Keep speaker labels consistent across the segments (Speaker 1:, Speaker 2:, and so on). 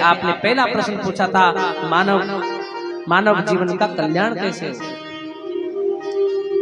Speaker 1: आपने पहला प्रश्न पूछा था मानव जीवन का कल्याण कैसे हो।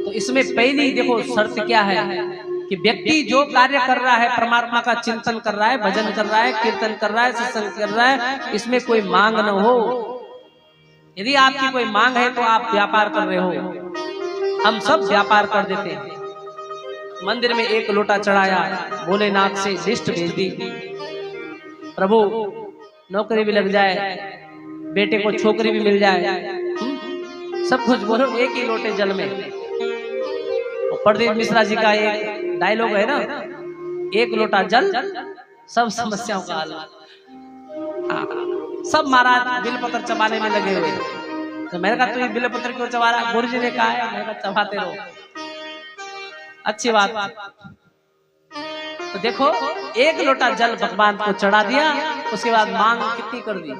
Speaker 1: तो इसमें पहली देखो शर्त क्या है कि व्यक्ति जो कार्य कर रहा है, परमात्मा का चिंतन कर रहा है, भजन कर रहा है, कीर्तन कर रहा है, सत्संग कर रहा है, इसमें कोई मांग न हो। यदि आपकी कोई मांग है तो आप व्यापार कर रहे हो। हम सब व्यापार कर देते हैं। मंदिर में एक लोटा चढ़ाया, भोलेनाथ से लिस्ट भेज दी, प्रभु नौकरी भी लग जाए, बेटे को छोकरी भी मिल जाए, सब कुछ बोलो एक ही लोटे जल में। प्रदीप मिश्रा जी का एक डायलॉग है ना, एक लोटा जल सब समस्याओं का हल। सब महाराज बिलपत्र चबाने में लगे हुए। तो मैंने कहा तू ये बिलपत्र क्यों चबा रहा? गुरु जी ने कहा है, मैंने कहा चबाते रहो, अच्छी बात। तो देखो एक लोटा जल भगवान को चढ़ा दिया, उसके बाद मांग कितनी कर दी?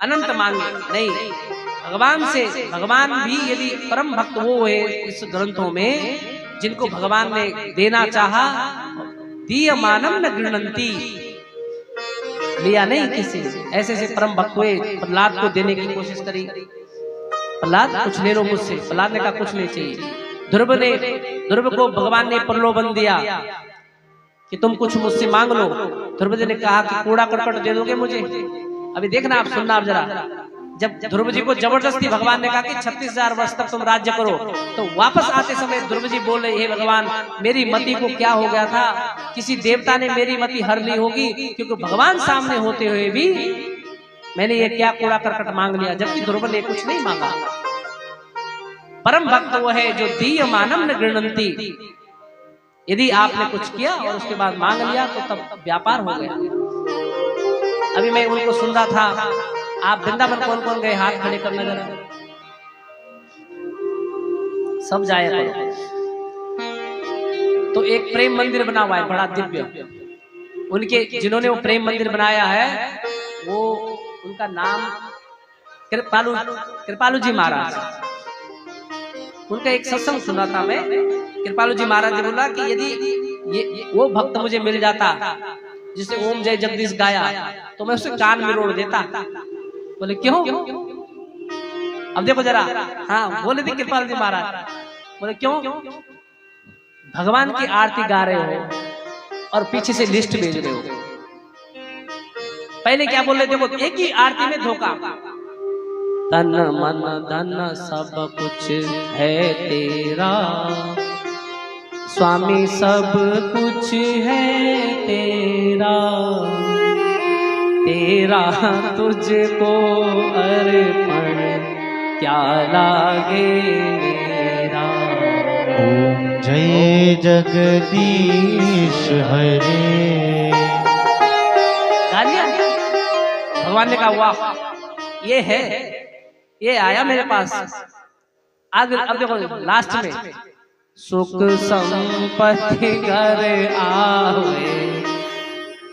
Speaker 1: अनंत मांगे नहीं। भगवान भी यदि परम भक्त वो है इस ग्रंथों में जिनको भगवान ने देना चाहा, दीयमानम न गृह्णन्ति, लिया नहीं किसी ने। ऐसे परम भक्त हुए, प्रहलाद को देने की कोशिश करी, प्रहलाद कुछ ले लो मुझसे, प्रहलाद ने कहा कुछ नहीं चाहिए। ध्रुव को भगवान ने प्रलोभन दिया कि तुम कुछ मुझसे मांग लो। ध्रुव जी ने कहा कि कूड़ा करकट दे दोगे मुझे? अभी देखना, आप सुनना आप जरा। जब ध्रुव जी को जबरदस्ती भगवान ने कहा कि 36,000 वर्ष तक तुम राज्य करो, तो वापस आते समय ध्रुव जी बोले, हे भगवान मेरी मति को क्या हो गया था, किसी देवता ने मेरी मति हर ली होगी, क्योंकि भगवान सामने होते हुए भी मैंने ये क्या कूड़ा करकट मांग लिया, जबकि ध्रुव ने कुछ नहीं मांगा। परम भक्त वो है जो दीयमानम न गृह्णन्ति। यदि आपने कुछ किया और उसके बाद मांग लिया तो तब व्यापार हो गया। अभी मैं उनको सुन रहा था, आप वृंदावन कौन कौन गए? हाथ खड़े करना जरा, सब जाए करो। तो एक प्रेम मंदिर बना हुआ है बड़ा दिव्य, उनके जिन्होंने वो प्रेम मंदिर बनाया है वो, उनका नाम कृपालू जी महाराज। उनका एक सत्संग सुना था मैं। कृपालू जी महाराज ने बोला कि यदि ये वो भक्त मुझे मिल जाता जिसे ओम जय जगदीश गाया, तो मैं उसे कान में रोड़ देता। बोले क्यों? अब देखो जरा, हाँ बोले थे कृपालू जी महाराज, बोले क्यों? भगवान की आरती गा रहे हो और पीछे से लिस्ट भेज रहे हो। पहले क्या बोल रहे थे? वो एक ही आरती में धोखा, तन मन धन सब कुछ है तेरा, स्वामी सब कुछ है तेरा, तेरा तुझको अर्पण क्या लागे मेरा।
Speaker 2: ओम जय जगदीश हरे।
Speaker 1: भगवान ने कहा वाह, ये है, ये आया मेरे पास। आगे अब देखो लास्ट में, सुख संपत्ति घर आवे,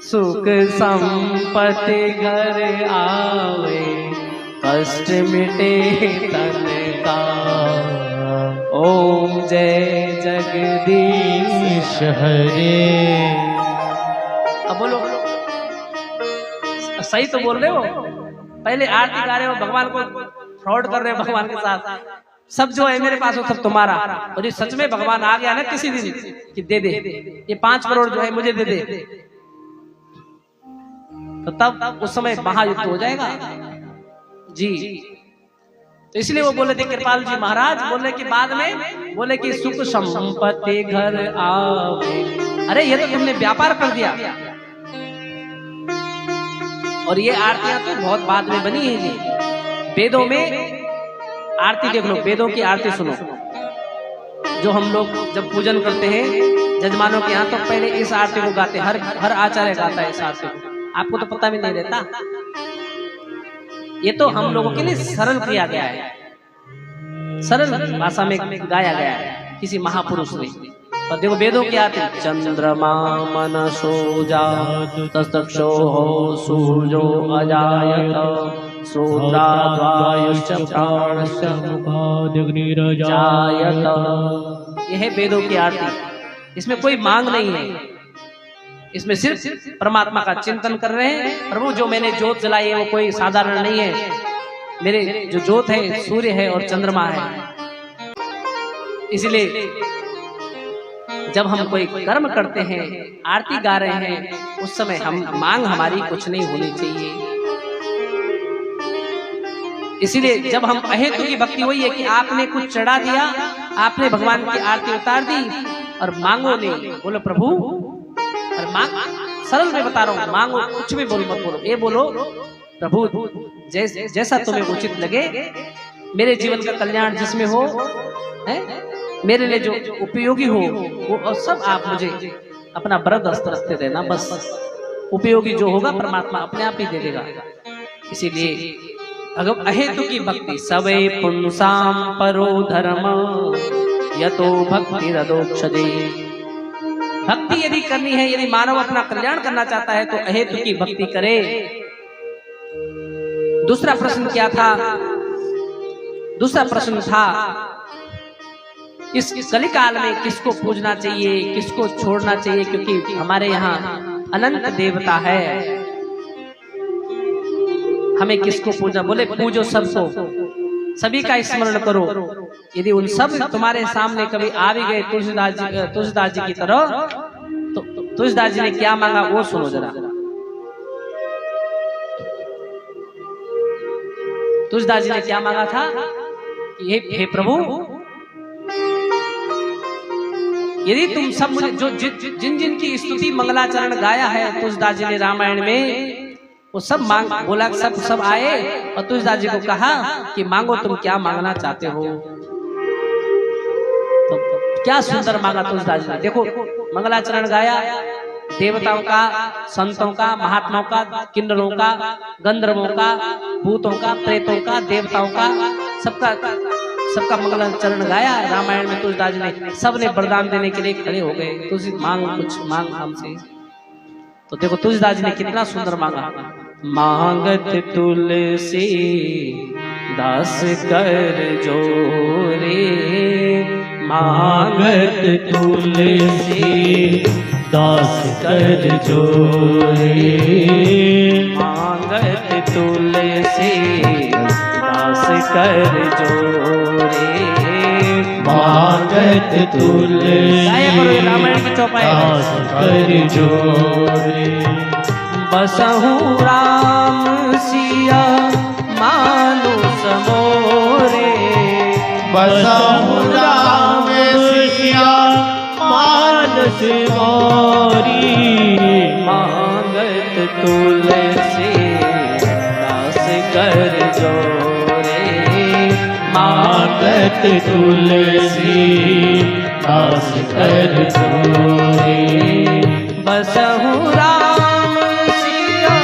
Speaker 1: सुख संपत्ति घर आवे, कष्ट मिटे तन का, ओम जय जगदीश
Speaker 2: हरे।
Speaker 1: अब बोलो, सही तो बोल रहे हो। पहले आरती गा रहे हो, भगवान को फ्रॉड कर रहे हो भगवान के साथ। सब जो है मेरे पास हो सब तुम्हारा। और ये सच में भगवान आ गया ना किसी दिन कि दे दे ये 5 करोड़ जो है मुझे दे दे, तो तब उस समय महायुद्ध हो जाएगा जी। तो इसलिए वो बोले थे कृपाल जी महाराज, बोले कि बाद में बोले कि सुख संपत्ति घर आवे। अरे ये तो तुमने व्यापार कर दिया। और ये आरतियां तो बहुत बाद में बनी है जी। वेदों में आरती देख लो, वेदों की आरती सुनो, जो हम लोग जब पूजन करते हैं जजमानों के यहाँ, तो पहले इस आरती को गाते, हर आचार्य गाता है इस आरती को। आपको तो पता भी नहीं रहता, ये तो हम लोगों के लिए सरल किया गया है, सरल भाषा में गाया गया है किसी महापुरुष ने। और देखो वेदों की आरती, चंद्रमा मनसो जात तस्तक्षो हो सूर्यो अजायत श्रोत्राद्वायुश्च प्राणश्च मुखादग्निरजायत। यह है वेदों की आरती, इसमें कोई मांग नहीं है। इसमें सिर्फ परमात्मा का चिंतन कर रहे हैं। प्रभु जो मैंने ज्योत जलाई है वो कोई साधारण नहीं है, मेरे जो ज्योत है सूर्य है और चंद्रमा है। इसलिए जब हम कोई कर्म करते हैं, आरती गा रहे हैं, उस समय हम मांग हमारी कुछ नहीं होनी चाहिए। इसीलिए जब हम अहेतु की भक्ति वही है कि आपने कुछ चढ़ा दिया, आपने भगवान की आरती उतार दी और मांगो नहीं, बोलो प्रभु, और मांग, सरल में बता रहा हूं, मांगो कुछ भी बोलो मत बोलो, ये बोलो प्रभु जैसा तुम्हें उचित लगे, मेरे जीवन का कल्याण जिसमें हो, है मेरे लिए जो उपयोगी हो वो, और सब आप मुझे अपना वरद हस्त रखते देना। बस उपयोगी जो होगा परमात्मा अपने आप ही दे देगा। इसीलिए अगर अहेतु की भक्ति सवे पुंसाम परो धर्म यतो भक्ति रदोक्षदे। भक्ति यदि करनी है, यदि मानव अपना कल्याण करना चाहता है तो अहेतु की भक्ति करे। दूसरा प्रश्न क्या था? दूसरा प्रश्न था इस कलिकाल में किसको पूजना चाहिए, किसको छोड़ना चाहिए, क्योंकि हमारे यहाँ अनंत देवता है, हमें किसको पूजना? बोले पूजो सबको, सभी का स्मरण करो। यदि उन सब तुम्हारे सामने कभी आ भी गए तुलसीदास जी की तरह, तो तुलसीदास जी ने क्या मांगा वो सुनो जरा। तुलसीदास जी ने क्या मांगा था कि हे प्रभु, यदि तुम सब मुझे जो जिन जिन की स्तुति मंगलाचरण गाया है तुलसीदास जी ने रामायण में, वो सब मांग बोला, सब आए और तुलसीदास जी को कहा कि मांगो तुम क्या मांगना चाहते हो। तो क्या सुंदर मांगा तुलसीदास जी ने। देखो मंगलाचरण गाया, देवताओं का, संतों का, महात्माओं का, किन्नरों का, गंधर्वों का, भूतों का, प्रेतों का, देवताओं का, सबका मंगलाचरण गाया रामायण में तुलसीदास जी ने। सबने वरदान देने के लिए खड़े हो गए, तुलसी मांग कुछ मांग हमसे। तो देखो तुलसीदास जी ने कितना सुंदर मांगा। मांगत तुलसी दास कर जोरे, मांगत तुलसी दास कर जोरे, मांगत तुलसी दास कर जोरे, मांगत तुलसी रामायण की चौपाई दास कर जोरे। बसहु राम सिया मानुष मोरे,
Speaker 2: बसहु राम सिया मानुष मोरी,
Speaker 1: मांगत तुलसी दास कर जोरे,
Speaker 2: मांगत तुलसी दास कर जोरे।
Speaker 1: बसहु राम सिया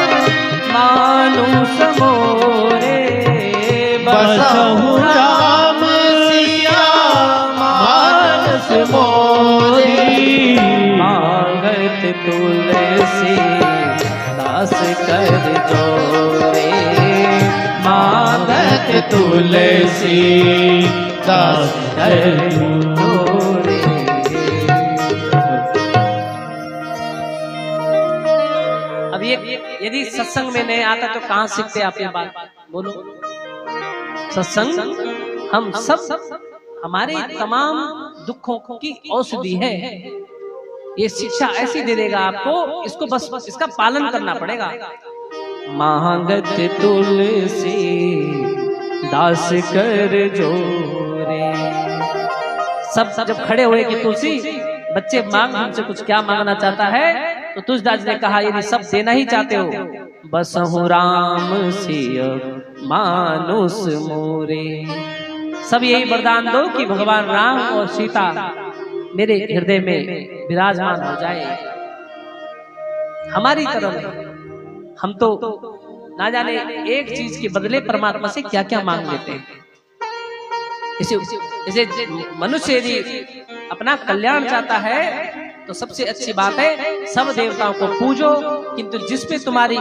Speaker 1: मानुष मोरे,
Speaker 2: बसहु राम सिया मानुष मोरी,
Speaker 1: मांगत तुलसी दास कर जोरे,
Speaker 2: मांगत तुलसी दास कर
Speaker 1: जोरे। अब ये यदि सत्संग में नहीं आता तो कहाँ सीखते आप ये बात? बोलो। सत्संग हम सब, हमारे तमाम दुखों की औषधि है। ये शिक्षा ऐसी दे देगा आपको, इसको बस इसका पालन करना पड़ेगा। मांगत तुलसी दास कर जोरे। सब जब खड़े हुए कि तुलसी बच्चे मांग हमसे कुछ, क्या मांगना चाहता है? तो तुलसीदास ने कहा यदि सब देना ही चाहते हो, बसहु राम सिय मानुष मोरे, सब यही वरदान दो कि भगवान राम और सीता मेरे हृदय में विराजमान हो जाए। हमारी तरफ हम तो ना जाने एक चीज के बदले परमात्मा से क्या क्या मांग लेते हैं। इसे मनुष्य यदि अपना कल्याण चाहता है तो सबसे अच्छी बात है सब देवताओं को पूजो, किंतु जिसपे तुम्हारी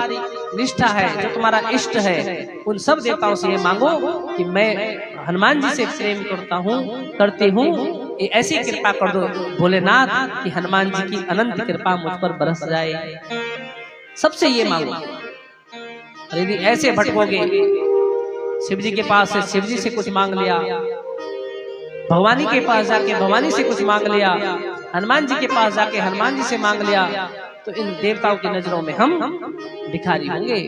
Speaker 1: निष्ठा है, जो तुम्हारा इष्ट है, उन सब देवताओं से ये मांगो कि मैं हनुमान जी से प्रेम करती हूँ, ये ऐसी कृपा कर दो भोलेनाथ कि हनुमान जी की अनंत कृपा मुझ पर बरस जाए। सबसे ये मांगो। और यदि ऐसे भटकोगे, शिव जी के पास से शिव जी से कुछ मांग लिया, भवानी के पास जाके भवानी से कुछ मांग लिया, हनुमान जी के पास जाके हनुमान जी से मांग लिया, तो इन देवताओं की नजरों में हम भिखारी होंगे।